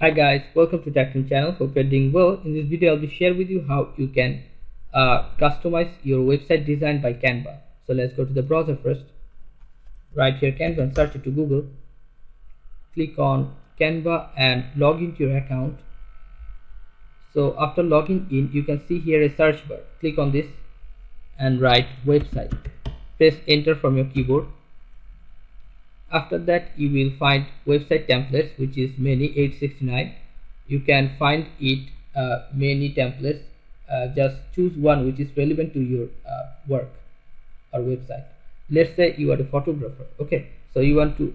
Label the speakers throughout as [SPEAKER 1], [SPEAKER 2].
[SPEAKER 1] Hi guys, welcome to Tactim channel. Hope you're doing well. In this video, I'll be sharing with you how you can customize your website design by Canva. So let's go to the browser first. Right here, Canva, and search it to Google. Click on Canva and log into your account. So after logging in, you can see here a search bar. Click on this and write website. Press enter from your keyboard. After that, you will find website templates, which is many 869. You can find it many templates. Just choose one which is relevant to your work or website. Let's say you are a photographer. Okay, so you want to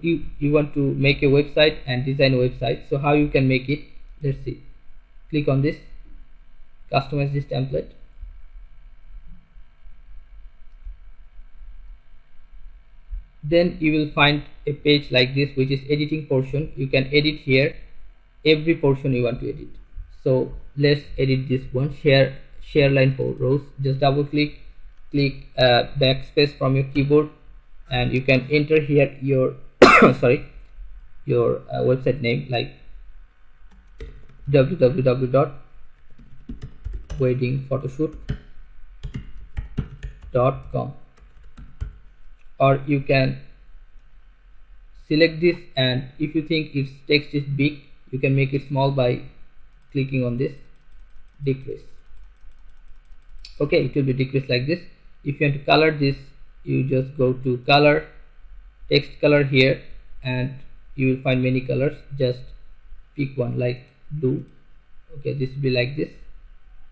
[SPEAKER 1] make a website and design a website. So how you can make it? Let's see. Click on this, customize this template. Then you will find a page like this, which is editing portion. You can edit here every portion you want to edit. So let's edit this one, share line for rows. Just double click backspace from your keyboard, and you can enter here your sorry, your website name, like www.weddingphotoshoot.com, or you can select this, and if you think its text is big, you can make it small by clicking on this decrease. Okay, it will be decreased like this. If you want to color this, you just go to color, text color here, and you will find many colors. Just pick one like blue. Okay, this will be like this.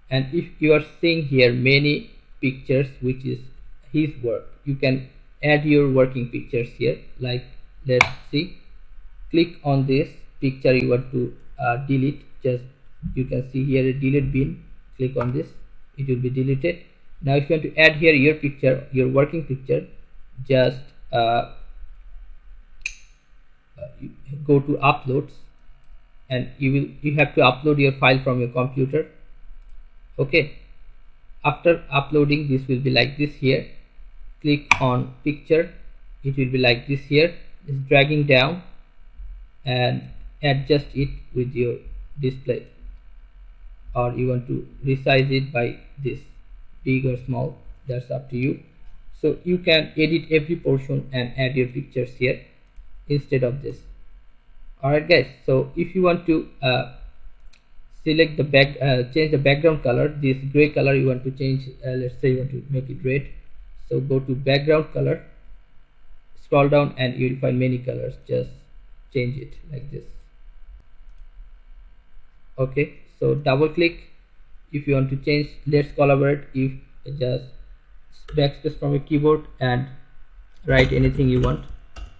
[SPEAKER 1] And if you are seeing here many pictures, which is his work, you can add your working pictures here. Like, let's see, click on this picture you want to delete. Just, you can see here a delete bin. Click on this, it will be deleted. Now if you want to add here your picture, your working picture, just go to uploads, and you have to upload your file from your computer. Okay, after uploading, this will be like this here. Click on picture, it will be like this here. Just dragging down and adjust it with your display, or you want to resize it by this, big or small, that's up to you. So you can edit every portion and add your pictures here instead of this. Alright guys, so if you want to select the change the background color, this gray color you want to change, let's say you want to make it red. So go to background color, scroll down, and you will find many colors. Just change it like this. Okay, so double click if you want to change. Let's collaborate. If just backspace from your keyboard and write anything you want,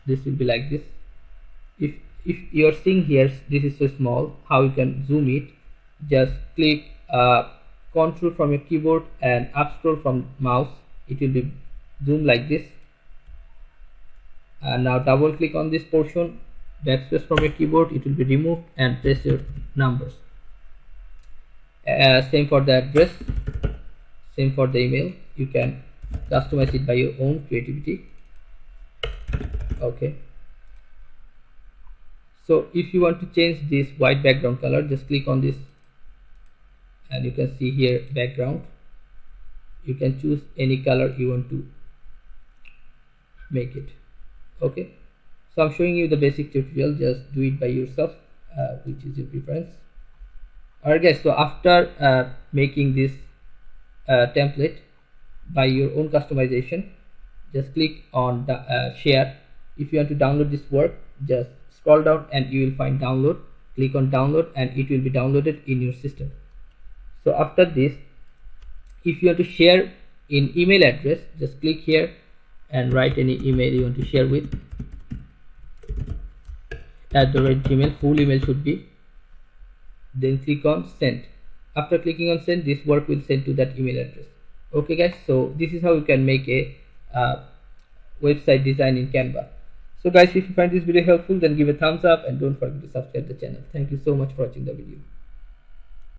[SPEAKER 1] this will be like this. If you're seeing here this is so small, how you can zoom it? Just click control from your keyboard and up scroll from mouse, it will be zoom like this. And now double click on this portion, backspace from your keyboard, it will be removed, and press your numbers. Same for the address, same for the email. You can customize it by your own creativity. Okay, so if you want to change this white background color, just click on this, and you can see here background. You can choose any color you want to make it. Okay, so I'm showing you the basic tutorial. Just do it by yourself, which is your preference. Alright guys, so after making this template by your own customization, just click on the share. If you want to download this work, just scroll down and you will find download. Click on download, and it will be downloaded in your system. So after this, if you want to share in email address, just click here and write any email you want to share with, @gmail, full email should be. Then click on send. After clicking on send, this work will send to that email address. Okay guys, so this is how you can make a website design in Canva. So guys, if you find this video helpful, then give a thumbs up and don't forget to subscribe the channel. Thank you so much for watching the video.